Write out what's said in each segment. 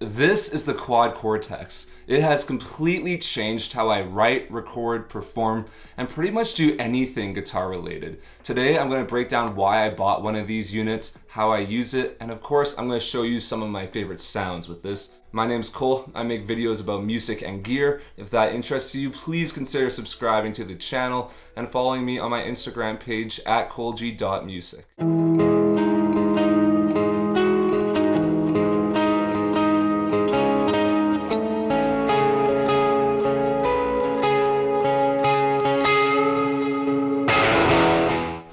This is the Quad Cortex. It has completely changed how I write, record, perform, and pretty much do anything guitar related. Today I'm going to break down why I bought one of these units, how I use it, and of course I'm going to show you some of my favorite sounds with this. My name's Cole. I make videos about music and gear. If that interests you, please consider subscribing to the channel and following me on my Instagram page at colg.music.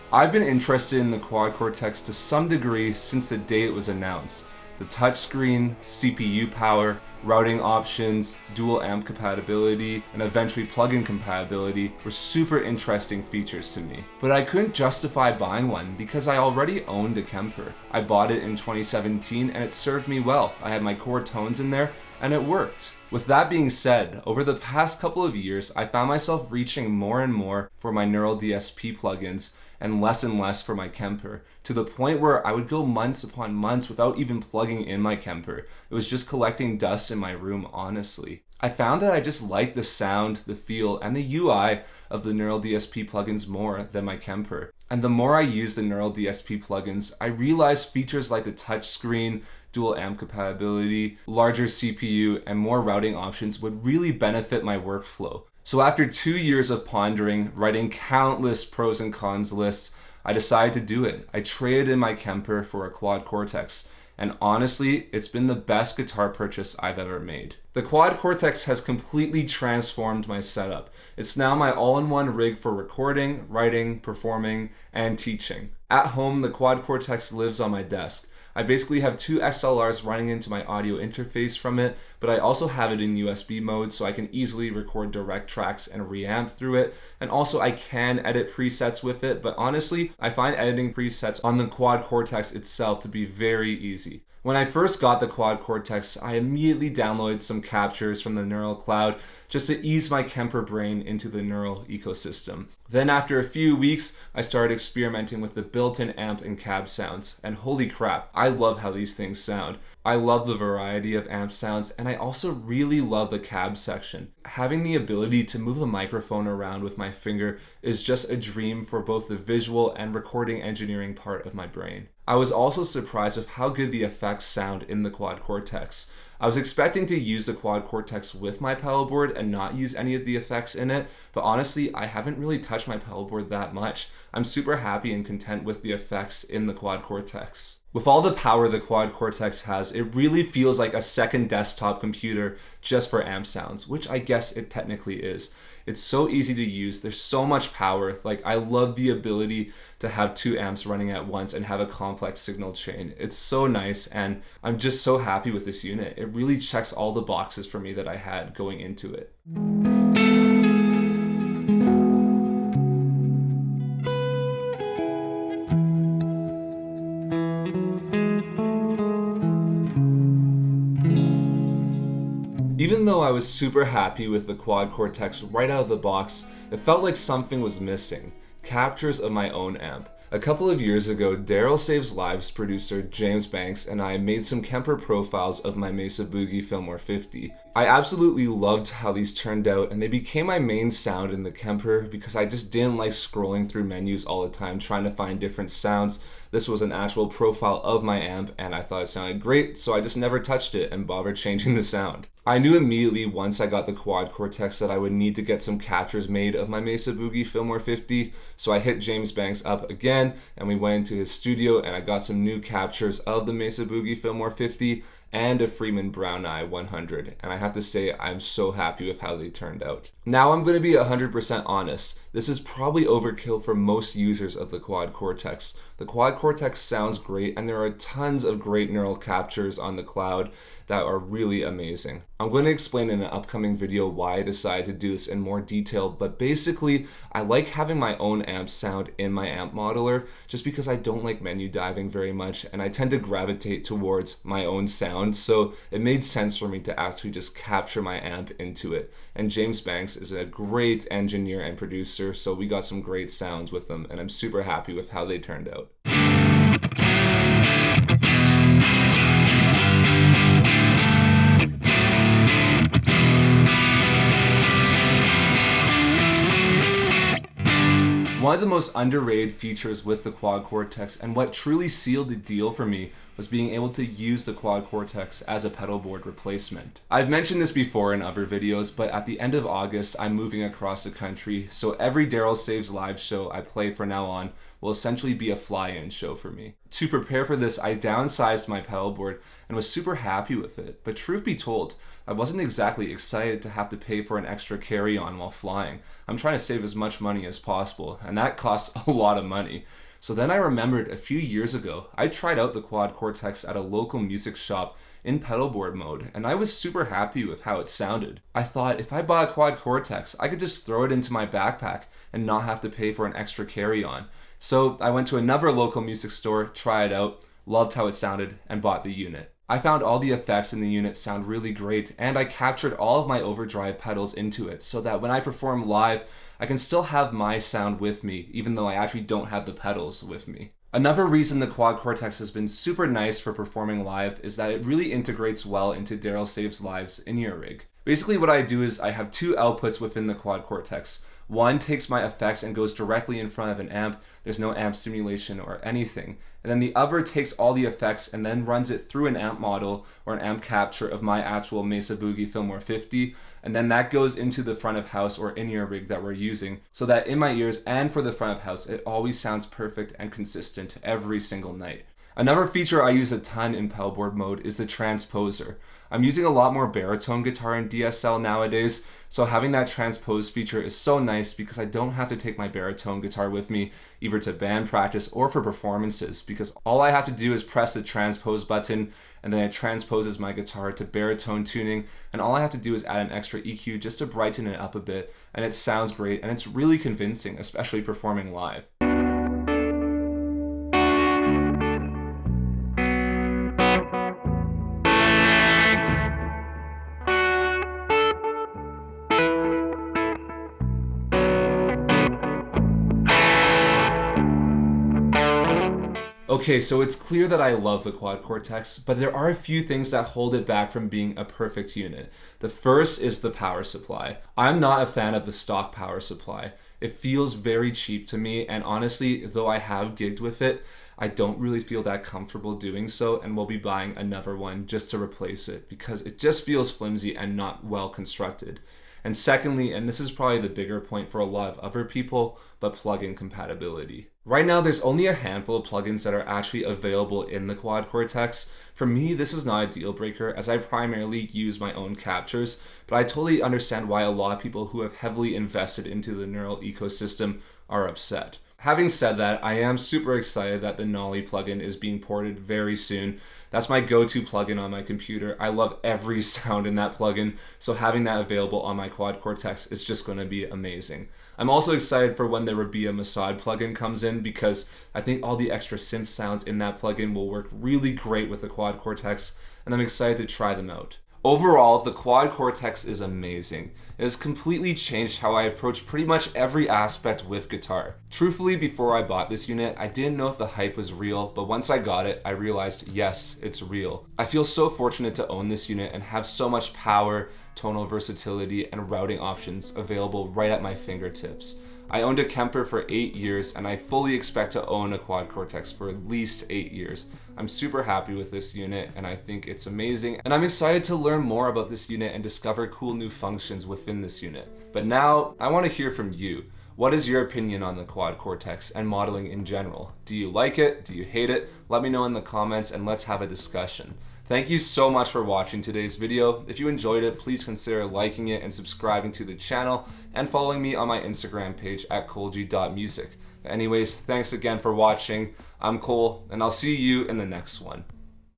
I've been interested in the Quad Cortex to some degree since the day it was announced. The touchscreen, CPU power, routing options, dual amp compatibility, and eventually plug-in compatibility were super interesting features to me. But I couldn't justify buying one because I already owned a Kemper. I bought it in 2017 and it served me well. I had my core tones in there and it worked. With that being said, over the past couple of years, I found myself reaching more and more for my Neural DSP plugins and less for my Kemper, to the point where I would go months upon months without even plugging in my Kemper. It was just collecting dust in my room, honestly. I found that I just liked the sound, the feel, and the UI of the Neural DSP plugins more than my Kemper. And the more I used the Neural DSP plugins, I realized features like the touchscreen, dual amp compatibility, larger CPU, and more routing options would really benefit my workflow. So after 2 years of pondering, writing countless pros and cons lists, I decided to do it. I traded in my Kemper for a Quad Cortex, and honestly, it's been the best guitar purchase I've ever made. The Quad Cortex has completely transformed my setup. It's now my all-in-one rig for recording, writing, performing, and teaching. At home, the Quad Cortex lives on my desk. I basically have two XLRs running into my audio interface from it, but I also have it in USB mode so I can easily record direct tracks and reamp through it. And also I can edit presets with it, but honestly, I find editing presets on the Quad Cortex itself to be very easy. When I first got the Quad Cortex, I immediately downloaded some captures from the Neural Cloud just to ease my Kemper brain into the Neural ecosystem. Then after a few weeks, I started experimenting with the built-in amp and cab sounds, and holy crap, I love how these things sound. I love the variety of amp sounds, and I also really love the cab section. Having the ability to move a microphone around with my finger is just a dream for both the visual and recording engineering part of my brain. I was also surprised with how good the effects sound in the Quad Cortex. I was expecting to use the Quad Cortex with my pedalboard and not use any of the effects in it, but honestly, I haven't really touched my pedalboard that much. I'm super happy and content with the effects in the Quad Cortex. With all the power the Quad Cortex has, it really feels like a second desktop computer just for amp sounds, which I guess it technically is. It's so easy to use, there's so much power. Like, I love the ability to have two amps running at once and have a complex signal chain. It's so nice, and I'm just so happy with this unit. It really checks all the boxes for me that I had going into it. Even though I was super happy with the Quad Cortex right out of the box, it felt like something was missing. Captures of my own amp. A couple of years ago, Daryl Saves Lives producer James Banks and I made some Kemper profiles of my Mesa Boogie Fillmore 50. I absolutely loved how these turned out, and they became my main sound in the Kemper because I just didn't like scrolling through menus all the time trying to find different sounds. This was an actual profile of my amp and I thought it sounded great, so I just never touched it and bothered changing the sound. I knew immediately once I got the Quad Cortex that I would need to get some captures made of my Mesa Boogie Fillmore 50, so I hit James Banks up again and we went into his studio and I got some new captures of the Mesa Boogie Fillmore 50 and a Friedman Brown Eye 100, and I have to say I'm so happy with how they turned out. Now I'm going to be 100% honest. This is probably overkill for most users of the Quad Cortex. The Quad Cortex sounds great, and there are tons of great neural captures on the cloud that are really amazing. I'm going to explain in an upcoming video why I decided to do this in more detail, but basically I like having my own amp sound in my amp modeler just because I don't like menu diving very much and I tend to gravitate towards my own sound, so it made sense for me to actually just capture my amp into it. And James Banks is a great engineer and producer, so we got some great sounds with them and I'm super happy with how they turned out. One of the most underrated features with the Quad Cortex, and what truly sealed the deal for me, was being able to use the Quad Cortex as a pedalboard replacement. I've mentioned this before in other videos, but at the end of August, I'm moving across the country, so every Daryl Saves Live show I play from now on will essentially be a fly-in show for me. To prepare for this, I downsized my pedalboard and was super happy with it, but truth be told, I wasn't exactly excited to have to pay for an extra carry-on while flying. I'm trying to save as much money as possible, and that costs a lot of money. So then I remembered a few years ago, I tried out the Quad Cortex at a local music shop in pedalboard mode, and I was super happy with how it sounded. I thought if I bought a Quad Cortex, I could just throw it into my backpack and not have to pay for an extra carry-on. So I went to another local music store, tried it out, loved how it sounded, and bought the unit. I found all the effects in the unit sound really great, and I captured all of my overdrive pedals into it so that when I perform live, I can still have my sound with me, even though I actually don't have the pedals with me. Another reason the Quad Cortex has been super nice for performing live is that it really integrates well into Daryl Saves Live's in-ear rig. Basically what I do is I have two outputs within the Quad Cortex. One takes my effects and goes directly in front of an amp. There's no amp simulation or anything. And then the other takes all the effects and then runs it through an amp model or an amp capture of my actual Mesa Boogie Fillmore 50. And then that goes into the front of house or in-ear rig that we're using, so that in my ears and for the front of house, it always sounds perfect and consistent every single night. Another feature I use a ton in pedalboard mode is the transposer. I'm using a lot more baritone guitar in DSL nowadays, so having that transpose feature is so nice because I don't have to take my baritone guitar with me either to band practice or for performances, because all I have to do is press the transpose button and then it transposes my guitar to baritone tuning, and all I have to do is add an extra EQ just to brighten it up a bit, and it sounds great and it's really convincing, especially performing live. Okay, so it's clear that I love the Quad Cortex, but there are a few things that hold it back from being a perfect unit. The first is the power supply. I'm not a fan of the stock power supply. It feels very cheap to me, and honestly, though I have gigged with it, I don't really feel that comfortable doing so, and will be buying another one just to replace it because it just feels flimsy and not well constructed. And secondly, and this is probably the bigger point for a lot of other people, but plugin compatibility. Right now, there's only a handful of plugins that are actually available in the Quad Cortex. For me, this is not a deal breaker as I primarily use my own captures, but I totally understand why a lot of people who have heavily invested into the Neural ecosystem are upset. Having said that, I am super excited that the Nolly plugin is being ported very soon. That's my go-to plugin on my computer. I love every sound in that plugin, so having that available on my Quad Cortex is just going to be amazing. I'm also excited for when the Rabia Masad plugin comes in because I think all the extra synth sounds in that plugin will work really great with the Quad Cortex, and I'm excited to try them out. Overall, the Quad Cortex is amazing. It has completely changed how I approach pretty much every aspect with guitar. Truthfully, before I bought this unit, I didn't know if the hype was real, but once I got it, I realized, yes, it's real. I feel so fortunate to own this unit and have so much power, tonal versatility, and routing options available right at my fingertips. I owned a Kemper for 8 years, and I fully expect to own a Quad Cortex for at least 8 years. I'm super happy with this unit, and I think it's amazing, and I'm excited to learn more about this unit and discover cool new functions within this unit. But now, I want to hear from you. What is your opinion on the Quad Cortex and modeling in general? Do you like it? Do you hate it? Let me know in the comments, and let's have a discussion. Thank you so much for watching today's video. If you enjoyed it, please consider liking it and subscribing to the channel and following me on my Instagram page at kolji.music. Anyways, thanks again for watching. I'm Cole, and I'll see you in the next one.